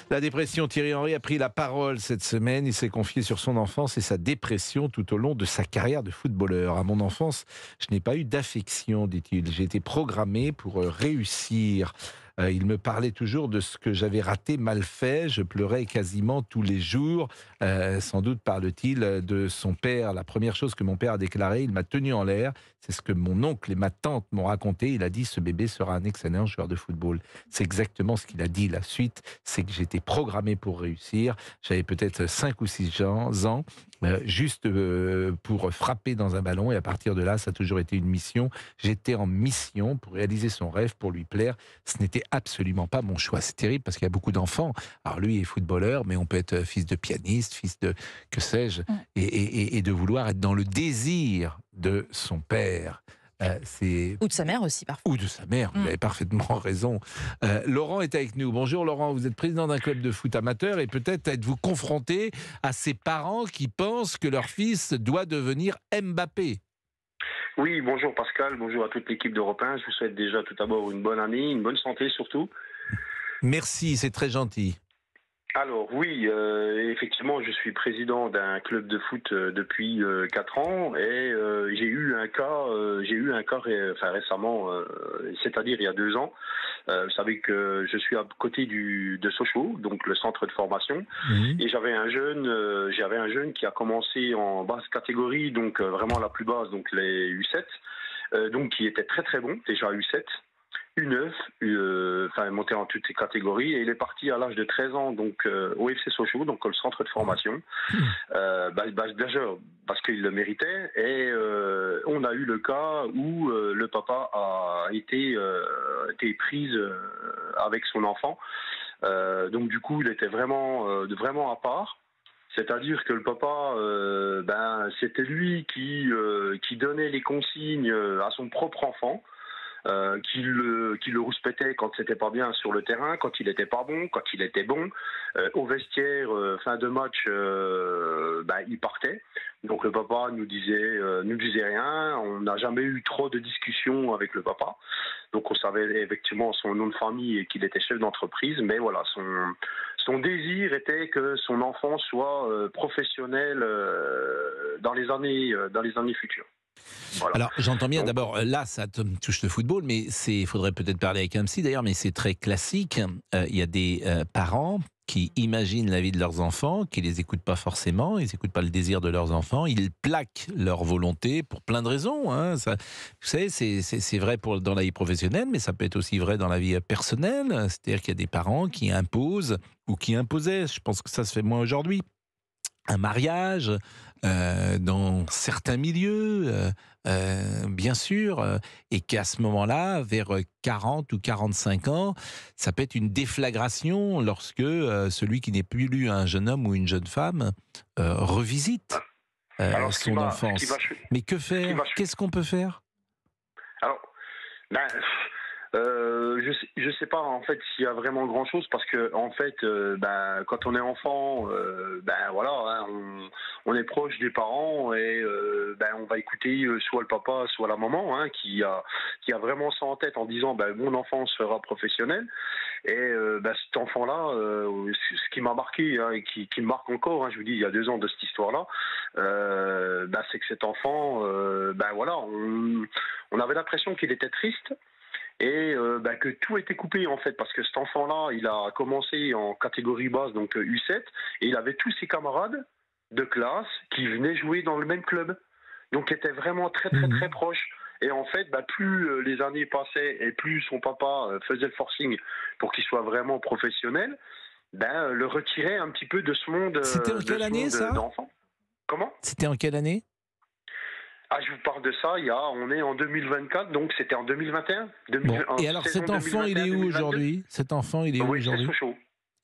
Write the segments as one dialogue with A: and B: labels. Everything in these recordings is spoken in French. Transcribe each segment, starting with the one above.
A: La dépression, Thierry Henry a pris la parole cette semaine. Il s'est confié sur son enfance et sa dépression tout au long de sa carrière de footballeur. À mon enfance, je n'ai pas eu d'affection, dit-il. J'ai été programmé pour réussir. Il me parlait toujours de ce que j'avais raté, mal fait. Je pleurais quasiment tous les jours. Sans doute parle-t-il de son père. La première chose que mon père a déclaré, il m'a tenu en l'air. C'est ce que mon oncle et ma tante m'ont raconté. Il a dit, ce bébé sera un excellent joueur de football. C'est exactement ce qu'il a dit. La suite, c'est que j'étais programmé pour réussir. J'avais peut-être 5 ou 6 ans, juste pour frapper dans un ballon. Et à partir de là, ça a toujours été une mission. J'étais en mission pour réaliser son rêve, pour lui plaire. Ce n'était absolument pas mon choix. C'est terrible parce qu'il y a beaucoup d'enfants. Alors lui est footballeur, mais on peut être fils de pianiste, fils de que sais-je, et de vouloir être dans le désir de son père.
B: Ou de sa mère aussi, parfois.
A: Ou de sa mère, vous avez parfaitement raison. Laurent est avec nous. Bonjour Laurent, vous êtes président d'un club de foot amateur et peut-être êtes-vous confronté à ces parents qui pensent que leur fils doit devenir Mbappé.
C: Oui, bonjour Pascal, bonjour à toute l'équipe d'Europe 1. Je vous souhaite déjà tout d'abord une bonne année, une bonne santé surtout.
A: Merci, c'est très gentil.
C: Alors oui, effectivement, je suis président d'un club de foot depuis 4 ans et j'ai eu un cas récemment, c'est-à-dire il y a 2 ans. Vous savez que je suis à côté de Sochaux, donc le centre de formation, et j'avais un jeune qui a commencé en basse catégorie, donc vraiment la plus basse, donc les U7, donc qui était très très bon, déjà U7. U9, monté en toutes ces catégories, et il est parti à l'âge de 13 ans donc au FC Sochaux, donc le centre de formation, déjà parce qu'il le méritait, et on a eu le cas où le papa a été prise avec son enfant, donc du coup il était vraiment à part. C'est-à-dire que le papa, c'était lui qui donnait les consignes à son propre enfant. Qui le rouspétait quand c'était pas bien sur le terrain, quand il était pas bon, quand il était bon. Au vestiaire, fin de match, il partait. Donc le papa nous disait rien. On n'a jamais eu trop de discussions avec le papa. Donc on savait effectivement son nom de famille et qu'il était chef d'entreprise. Mais voilà, son désir était que son enfant soit professionnel dans les années futures. Voilà.
A: Alors, j'entends bien, d'abord, là, ça touche le football, mais il faudrait peut-être parler avec un psy d'ailleurs, mais c'est très classique. Il y a des parents qui imaginent la vie de leurs enfants, qui les écoutent pas forcément, ils n'écoutent pas le désir de leurs enfants, ils plaquent leur volonté pour plein de raisons. Hein. Ça, vous savez, c'est vrai dans la vie professionnelle, mais ça peut être aussi vrai dans la vie personnelle. C'est-à-dire qu'il y a des parents qui imposent, ou qui imposaient, je pense que ça se fait moins aujourd'hui, un mariage dans certains milieux, bien sûr, et qu'à ce moment-là, vers 40 ou 45 ans, ça peut être une déflagration lorsque celui qui n'est plus un jeune homme ou une jeune femme revisite son enfance. Mais que faire ? Qu'est-ce qu'on peut faire ?
C: Alors, je sais pas en fait s'il y a vraiment grand chose, parce que en fait quand on est enfant, on est proche des parents, et on va écouter soit le papa soit la maman, qui a vraiment ça en tête en disant mon enfant sera professionnel. Et cet enfant-là, ce qui m'a marqué, et qui me marque encore, je vous dis, il y a 2 ans de cette histoire-là, c'est que cet enfant, on avait l'impression qu'il était triste. Et que tout était coupé en fait, parce que cet enfant-là, il a commencé en catégorie basse, donc U7, et il avait tous ses camarades de classe qui venaient jouer dans le même club, donc il était vraiment très très très proche. Et en fait, plus les années passaient et plus son papa faisait le forcing pour qu'il soit vraiment professionnel, le retirait un petit peu de ce monde.
A: C'était en quelle année ça ?
C: D'enfant. Comment ?
A: C'était en quelle année ?
C: Je vous parle de ça, on est en 2024, donc c'était en 2021.
A: Et alors cet enfant, il est où aujourd'hui ? Cet enfant, il est où aujourd'hui ?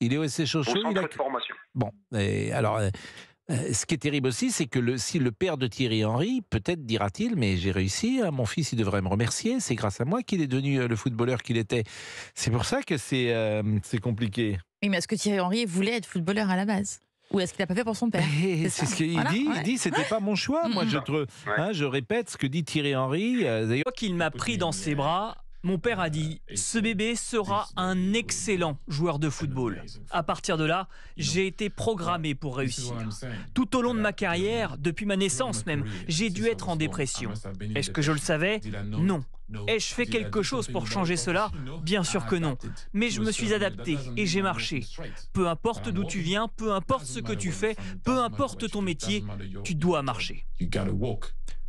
A: Il est au FC Sochaux.
C: Au centre de formation.
A: Bon, et alors, ce qui est terrible aussi, c'est que si le père de Thierry Henry, peut-être dira-t-il, mais j'ai réussi, mon fils, il devrait me remercier, c'est grâce à moi qu'il est devenu le footballeur qu'il était. C'est pour ça que c'est compliqué.
B: Oui, mais est-ce que Thierry Henry voulait être footballeur à la base ? Ou est-ce qu'il n'a pas fait pour son père ?
A: C'est ce qu'il dit. Il dit, c'était pas mon choix. Moi, je répète ce que dit Thierry Henry.
D: D'ailleurs, qu'il m'a pris dans ses bras Mon père a dit « Ce bébé sera un excellent joueur de football ». À partir de là, j'ai été programmé pour réussir. Tout au long de ma carrière, depuis ma naissance même, j'ai dû être en dépression. Est-ce que je le savais? Non. Ai-je fait quelque chose pour changer cela? Bien sûr que non. Mais je me suis adapté et j'ai marché. Peu importe d'où tu viens, peu importe ce que tu fais, peu importe ton métier, tu dois marcher.
A: Vous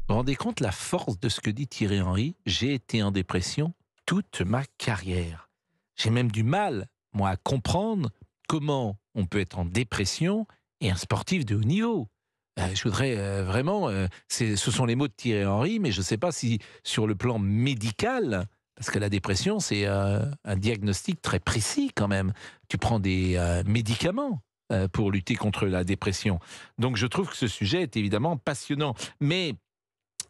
A: vous rendez compte la force de ce que dit Thierry Henry? J'ai été en dépression toute ma carrière. J'ai même du mal, moi, à comprendre comment on peut être en dépression et un sportif de haut niveau. Je voudrais vraiment... ce sont les mots de Thierry Henry, mais je ne sais pas si sur le plan médical, parce que la dépression, c'est un diagnostic très précis quand même. Tu prends des médicaments pour lutter contre la dépression. Donc je trouve que ce sujet est évidemment passionnant. Mais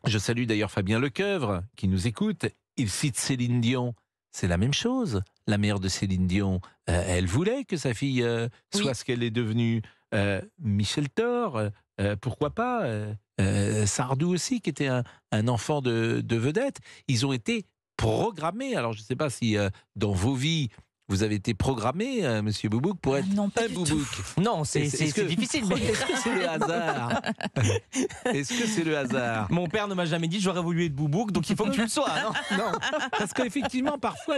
A: je salue d'ailleurs Fabien Lecoeuvre, qui nous écoute. Il cite Céline Dion. C'est la même chose. La mère de Céline Dion, elle voulait que sa fille soit ce qu'elle est devenue. Michel Thor, pourquoi pas Sardou aussi, qui était un enfant de vedette. Ils ont été programmés. Alors, je ne sais pas si dans vos vies, vous avez été programmé, Monsieur Boubouk, pour être
B: Non, pas
A: un
B: du
A: Boubouk.
E: Non, c'est difficile. Mais...
A: Est-ce que c'est le hasard? Est-ce que c'est le hasard?
E: Mon père ne m'a jamais dit j'aurais voulu être Boubouk, donc il faut que tu le sois.
A: Non, parce qu'effectivement, parfois,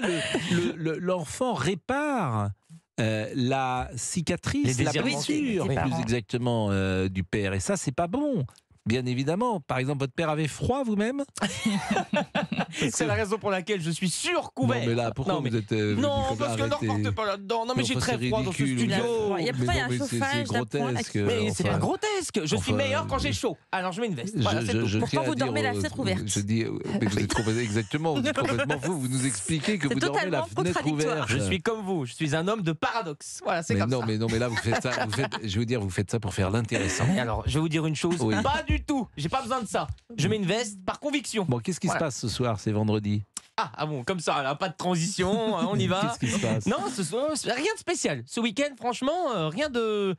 A: l'enfant répare la cicatrice, la blessure, plus exactement, du père. Et ça, c'est pas bon. Bien évidemment. Par exemple, votre père avait froid vous-même?
E: C'est la raison pour laquelle je suis surcouvert.
A: Non, mais là, pourquoi vous êtes...
E: non, parce que ne reportez pas là-dedans. Non, mais j'ai très froid dans ce studio.
B: Il y a pas un chauffage,
A: c'est grotesque.
E: Mais c'est pas grotesque. Je suis meilleur quand j'ai chaud. Alors je mets une veste. Voilà, c'est tout.
B: Pourtant, vous dormez la fenêtre ouverte.
A: Je dis, mais vous êtes complètement, exactement, vous êtes complètement fou. Vous nous expliquez que vous dormez la fenêtre ouverte.
E: Je suis comme vous. Je suis un homme de paradoxe. Voilà, c'est comme ça.
A: Mais là, vous faites ça. Je veux dire, vous faites ça pour faire l'intéressant.
E: Alors, je vais vous dire une chose. Pas du tout. J'ai pas besoin de ça. Je mets une veste par conviction.
A: Bon, qu'est-ce qui se passe ce soir? C'est vendredi.
E: Ah bon, comme ça, là, pas de transition, on y va.
A: Qu'est-ce qui se passe?
E: Non, rien de spécial. Ce week-end, franchement, rien de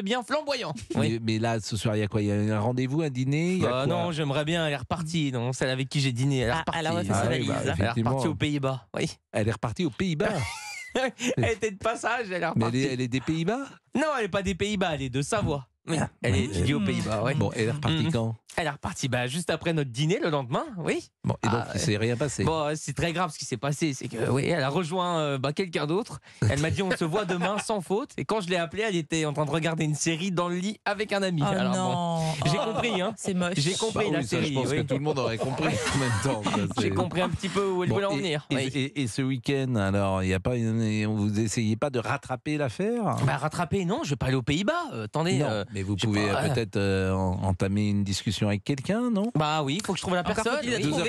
E: bien flamboyant.
A: Mais là, ce soir, il y a quoi? Il y a un rendez-vous, un dîner?
E: Non, j'aimerais bien. Elle est repartie. Non, celle avec qui j'ai dîné. Elle est repartie.
B: Elle a refait sa valise.
E: Elle est repartie aux Pays-Bas. Oui.
A: Elle est repartie aux Pays-Bas.
E: Elle était de passage. Elle est repartie.
A: Mais elle est des Pays-Bas?
E: Non, elle est pas des Pays-Bas. Elle est de Savoie. Oui, elle est étudiée aux Pays-Bas. Ouais.
A: Bon, elle est repartie quand?
E: Elle est repartie juste après notre dîner le lendemain, oui.
A: Bon, et donc il s'est rien passé.
E: Bon, c'est très grave ce qui s'est passé, c'est que oui, elle a rejoint quelqu'un d'autre. Elle m'a dit on se voit demain sans faute. Et quand je l'ai appelée, elle était en train de regarder une série dans le lit avec un ami.
B: Oh
E: alors
B: non.
E: bon, j'ai compris, hein.
B: C'est moche.
E: J'ai compris la série.
A: Je pense que tout le monde aurait compris en même temps.
E: J'ai compris un petit peu où elle voulait en venir.
A: Et ce week-end, alors, il y a pas, vous essayez pas de rattraper l'affaire?
E: Rattraper, non, je vais pas aller aux Pays-Bas. Attendez.
A: Non, mais vous pouvez peut-être entamer une discussion avec quelqu'un, non?
E: Bah oui, il faut que je trouve la personne.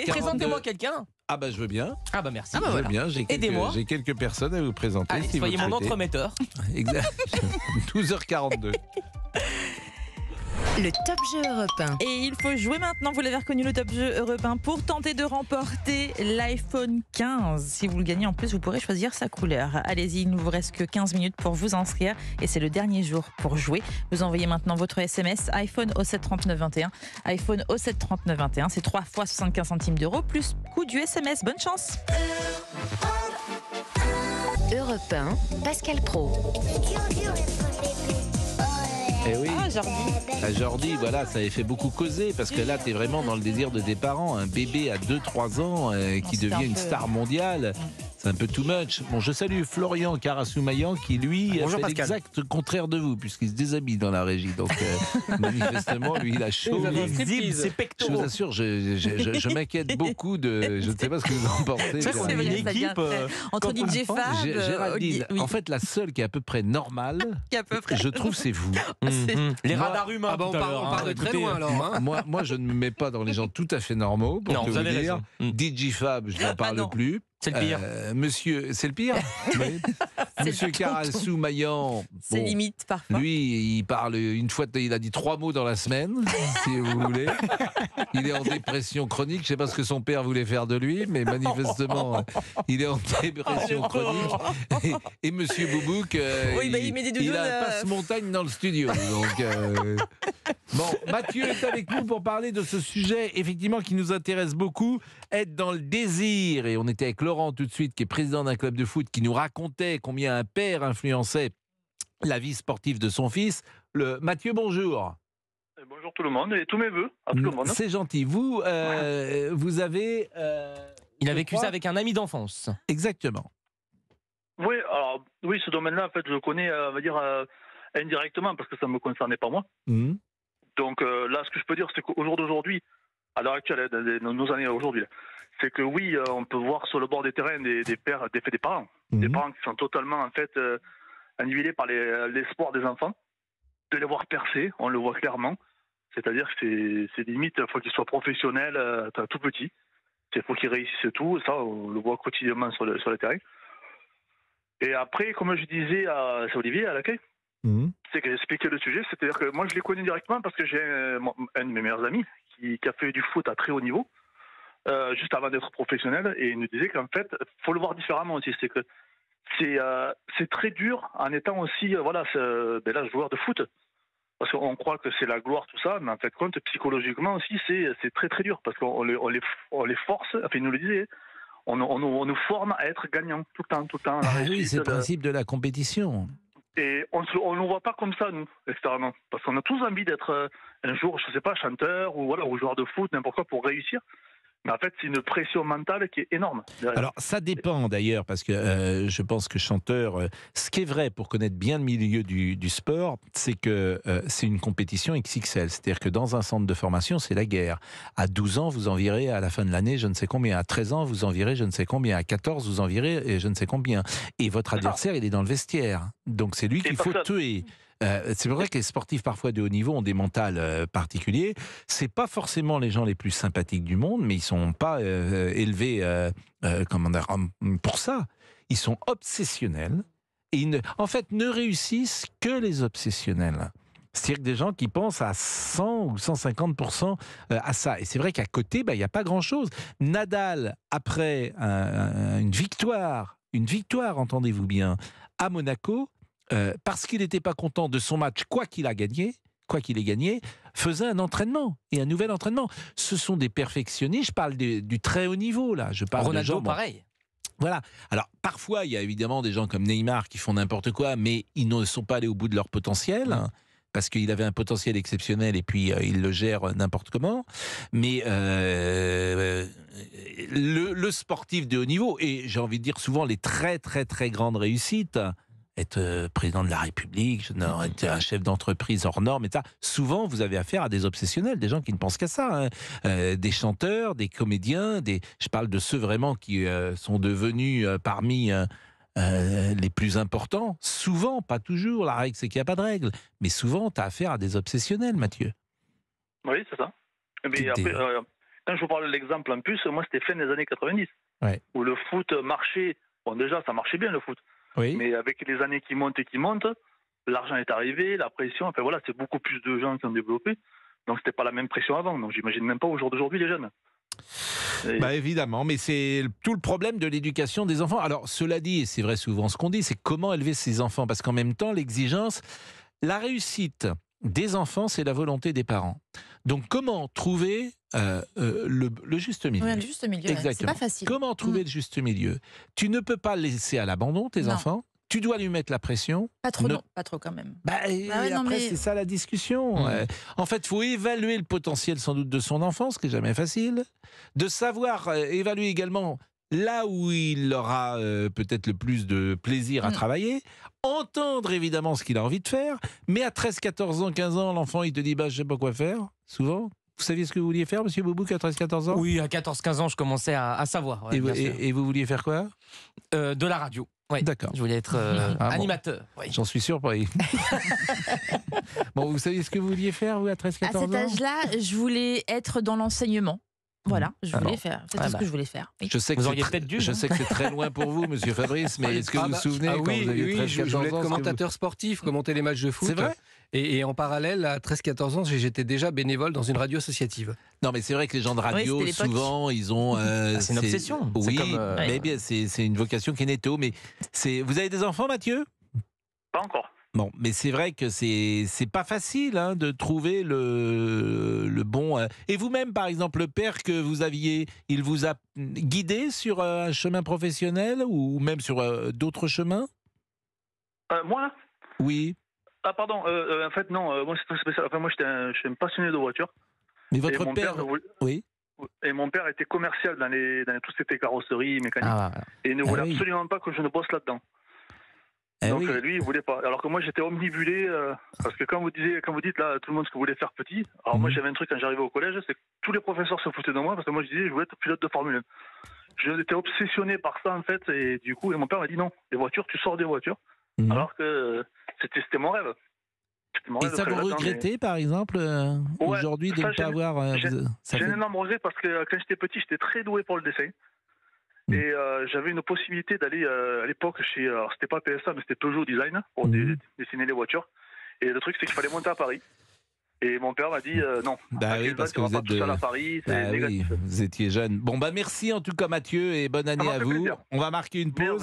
E: Présentez-moi quelqu'un.
A: Ah bah je veux bien.
E: Ah bah merci.
A: Je veux bien.
E: Aidez-moi.
A: J'ai quelques personnes à vous présenter.
E: Allez, soyez mon entremetteur.
A: Exact. 12h42.
F: Le Top Jeu Européen.
B: Et il faut jouer maintenant, vous l'avez reconnu, le Top Jeu Européen, pour tenter de remporter l'iPhone 15. Si vous le gagnez, en plus, vous pourrez choisir sa couleur. Allez-y, il ne vous reste que 15 minutes pour vous inscrire et c'est le dernier jour pour jouer. Vous envoyez maintenant votre SMS iPhone au 73921. iPhone au 73921, c'est 3 fois 75 centimes d'euros plus coût du SMS. Bonne chance.
F: Europe 1, Pascal Pro.
A: Eh oui.
B: Jordi.
A: Jordi, voilà, ça avait fait beaucoup causer parce que là, tu es vraiment dans le désir de tes parents. Un bébé à 2-3 ans qui devient une star mondiale. C'est un peu too much. Bon, je salue Florian Carassoumaillan qui, lui, fait l'exact contraire de vous, puisqu'il se déshabille dans la régie. Donc, manifestement, lui, il a chaud.
E: Il ses pectoraux.
A: Je vous assure, je m'inquiète beaucoup de... Je ne sais pas ce que vous en pensez.
E: C'est vrai, une équipe...
B: Entre DJ Fab...
A: Géraldine, en fait, la seule qui est à peu près normale, je trouve, c'est vous.
E: Les radars humains,
G: on part de très loin, alors.
A: Moi, je ne me mets pas dans les gens tout à fait normaux, pour tout vous dire. DJ Fab, je n'en parle plus.
E: C'est le pire.
A: Monsieur, c'est le pire. Oui. Monsieur Carassoumaillan,
B: c'est limite parfois.
A: Lui, il parle une fois, il a dit 3 mots dans la semaine, si vous voulez. Il est en dépression chronique. Je ne sais pas ce que son père voulait faire de lui, mais manifestement, il est en dépression chronique. Et Monsieur Boubouk,
B: il met des doudounes,
A: il a passe-montagne dans le studio. Donc, Bon, Mathieu est avec nous pour parler de ce sujet, effectivement, qui nous intéresse beaucoup, être dans le désir. Et on était avec Laurent tout de suite, qui est président d'un club de foot, qui nous racontait combien un père influençait la vie sportive de son fils. Mathieu, bonjour.
H: Bonjour tout le monde et tous mes vœux à tout le monde.
A: C'est gentil. Vous, vous avez...
E: Il a vécu ça avec un ami d'enfance.
A: Exactement.
H: Oui, alors, oui, ce domaine-là, en fait, je le connais, on va dire, indirectement, parce que ça ne me concernait pas moi.
A: Mmh.
H: Donc là, ce que je peux dire, c'est qu'au jour d'aujourd'hui, à l'heure actuelle, dans nos années aujourd'hui, c'est que oui, on peut voir sur le bord des terrains des pères, des parents. Des parents qui sont totalement, en fait, annihilés par l'espoir des enfants. De les voir percer, on le voit clairement. C'est-à-dire que c'est limite, il faut qu'ils soient professionnels, tout petits. Il faut qu'ils réussissent tout. Ça, on le voit quotidiennement sur le terrain. Et après, comme je disais à Olivier, à l'accueil, c'est que j'expliquais le sujet. C'est-à-dire que moi, je les connais directement parce que j'ai un de mes meilleurs amis qui a fait du foot à très haut niveau, juste avant d'être professionnel. Et il nous disait qu'en fait, il faut le voir différemment aussi. C'est que c'est très dur en étant aussi, joueur de foot. Parce qu'on croit que c'est la gloire, tout ça, mais en fait, compte, psychologiquement aussi, c'est très très dur. Parce qu'on les force, enfin, il nous le disait, on nous forme à être gagnant tout le temps.
A: Ah oui, c'est le principe de la compétition.
H: Et on ne le voit pas comme ça, nous, extérieurement. Parce qu'on a tous envie d'être un jour, je sais pas, chanteur ou joueur de foot, n'importe quoi, pour réussir. Mais en fait, c'est une pression mentale qui est énorme. Derrière.
A: Alors, ça dépend d'ailleurs, parce que je pense que chanteur, ce qui est vrai pour connaître bien le milieu du sport, c'est que c'est une compétition XXL. C'est-à-dire que dans un centre de formation, c'est la guerre. À 12 ans, vous en virez à la fin de l'année, je ne sais combien. À 13 ans, vous en virez je ne sais combien. À 14, vous en virez je ne sais combien. Et votre adversaire, il est dans le vestiaire. Donc, c'est lui qu'il faut tuer. C'est vrai que les sportifs parfois de haut niveau ont des mentales particuliers. C'est pas forcément les gens les plus sympathiques du monde, mais ils sont pas élevés pour ça. Ils sont obsessionnels et en fait ne réussissent que les obsessionnels. C'est-à-dire que des gens qui pensent à 100 ou 150% à ça. Et c'est vrai qu'à côté, il n'y a pas grand-chose. Nadal, après une victoire, entendez-vous bien, à Monaco, parce qu'il n'était pas content de son match, quoi qu'il ait gagné, faisait un entraînement, et un nouvel entraînement. Ce sont des perfectionnistes, je parle du très haut niveau, là. Je parle
E: Ronaldo,
A: de gens,
E: pareil.
A: Voilà. Alors, parfois, il y a évidemment des gens comme Neymar qui font n'importe quoi, mais ils ne sont pas allés au bout de leur potentiel, parce qu'il avait un potentiel exceptionnel, et puis il le gère n'importe comment. Mais le sportif de haut niveau, et j'ai envie de dire souvent les très, très, très grandes réussites, être président de la République, être un chef d'entreprise hors norme, et ça. Souvent, vous avez affaire à des obsessionnels, des gens qui ne pensent qu'à ça. Des chanteurs, des comédiens, je parle de ceux vraiment qui sont devenus parmi les plus importants. Souvent, pas toujours, la règle c'est qu'il n'y a pas de règle, mais souvent, tu as affaire à des obsessionnels, Mathieu.
H: Oui, c'est ça. Mais après, quand je vous parle de l'exemple en plus, moi, c'était fin des années 90, où le foot marchait. Bon, déjà, ça marchait bien, le foot. Oui. Mais avec les années qui montent, l'argent est arrivé, la pression, enfin voilà, c'est beaucoup plus de gens qui ont développé. Donc c'était pas la même pression avant. Donc j'imagine même pas au jour d'aujourd'hui les jeunes.
A: Évidemment, mais c'est tout le problème de l'éducation des enfants. Alors cela dit, et c'est vrai souvent ce qu'on dit, c'est comment élever ses enfants. Parce qu'en même temps, l'exigence, la réussite des enfants, c'est la volonté des parents. Donc comment trouver le juste milieu.
B: Oui, le juste milieu,
A: exactement.
B: C'est pas facile.
A: Comment trouver le juste milieu? Tu ne peux pas laisser à l'abandon tes enfants. Tu dois lui mettre la pression.
B: Pas trop, non, pas trop quand même.
A: C'est ça la discussion. En fait, il faut évaluer le potentiel sans doute de son enfant, ce qui n'est jamais facile. De savoir évaluer également là où il aura peut-être le plus de plaisir à travailler. Entendre évidemment ce qu'il a envie de faire. Mais à 13, 14 ans, 15 ans, l'enfant, il te dit je ne sais pas quoi faire, souvent. Vous saviez ce que vous vouliez faire, monsieur Boubouk, à 13-14 ans?
E: Oui, à 14-15 ans, je commençais à savoir. Ouais,
A: et vous vouliez faire quoi?
E: De la radio. Oui, d'accord. Je voulais être animateur.
A: Bon. Oui. J'en suis surpris. Bon, vous saviez ce que vous vouliez faire, vous, à 13-14 ans?
B: À cet âge-là, je voulais être dans l'enseignement. Voilà, je voulais faire. C'est tout ce que je voulais faire. Oui.
A: Je sais que je sais que c'est très loin pour vous, monsieur Fabrice, mais est-ce que vous vous souvenez quand vous aviez 13-14 ans?
G: Je voulais être commentateur sportif, commenter les matchs de foot.
A: C'est vrai?
G: Et en parallèle, à 13-14 ans, j'étais déjà bénévole dans une radio associative.
A: Non, mais c'est vrai que les gens de radio, souvent, ils ont...
E: c'est une obsession.
A: Oui, mais bien, c'est une vocation qui est netto. Mais vous avez des enfants, Mathieu?
H: Pas encore.
A: Bon, mais c'est vrai que c'est pas facile hein, de trouver le bon. Et vous-même, par exemple, le père que vous aviez, il vous a guidé sur un chemin professionnel ou même sur d'autres chemins?
H: Moi?
A: Oui.
H: Ah pardon, en fait non, moi c'est très spécial. Enfin, moi je suis un passionné de voitures.
A: Mais
H: Et
A: votre
H: mon
A: père, oui.
H: Et mon père était commercial dans tout ce qui était carrosserie, mécanique.
E: Ah, voilà.
H: Et il ne
A: Ah
H: voulait
A: oui.
H: absolument pas que je ne bosse là-dedans.
A: Eh
H: Donc
A: oui.
H: lui, il voulait pas. Alors que moi, j'étais omnibulé, parce que quand vous dites là, tout le monde ce que vous voulez faire petit. Alors moi, j'avais un truc quand j'arrivais au collège, c'est que tous les professeurs se foutaient de moi parce que moi, je disais, je voulais être pilote de Formule 1. J'étais obsessionné par ça en fait, et du coup, mon père m'a dit non, les voitures, tu sors des voitures.
A: Mhm.
H: Alors que c'était mon rêve. C'était mon
A: Et
H: rêve de
A: ça, vous
H: travailler là-dedans,
A: regrettez, par exemple,
H: Ouais,
A: aujourd'hui, de
H: ça,
A: ne pas avoir... ça
H: J'ai
A: fait-
H: un énorme regret parce que quand j'étais petit, j'étais très doué pour le dessin. Et j'avais une possibilité d'aller à l'époque chez. Alors c'était pas PSA, mais c'était Peugeot Design pour dessiner les voitures. Et le truc, c'est qu'il fallait monter à Paris. Et mon père m'a dit non.
A: Bah oui, parce que
H: tu vas
A: vous
H: pas
A: êtes
H: tout seul à Paris, c'est
A: Ah oui,
H: négatif.
A: vous étiez jeune. Bon, bah merci en tout cas, Mathieu, et bonne année
H: m'a
A: à
H: fait
A: vous.
H: plaisir.
A: On va marquer une pause.
H: Merde.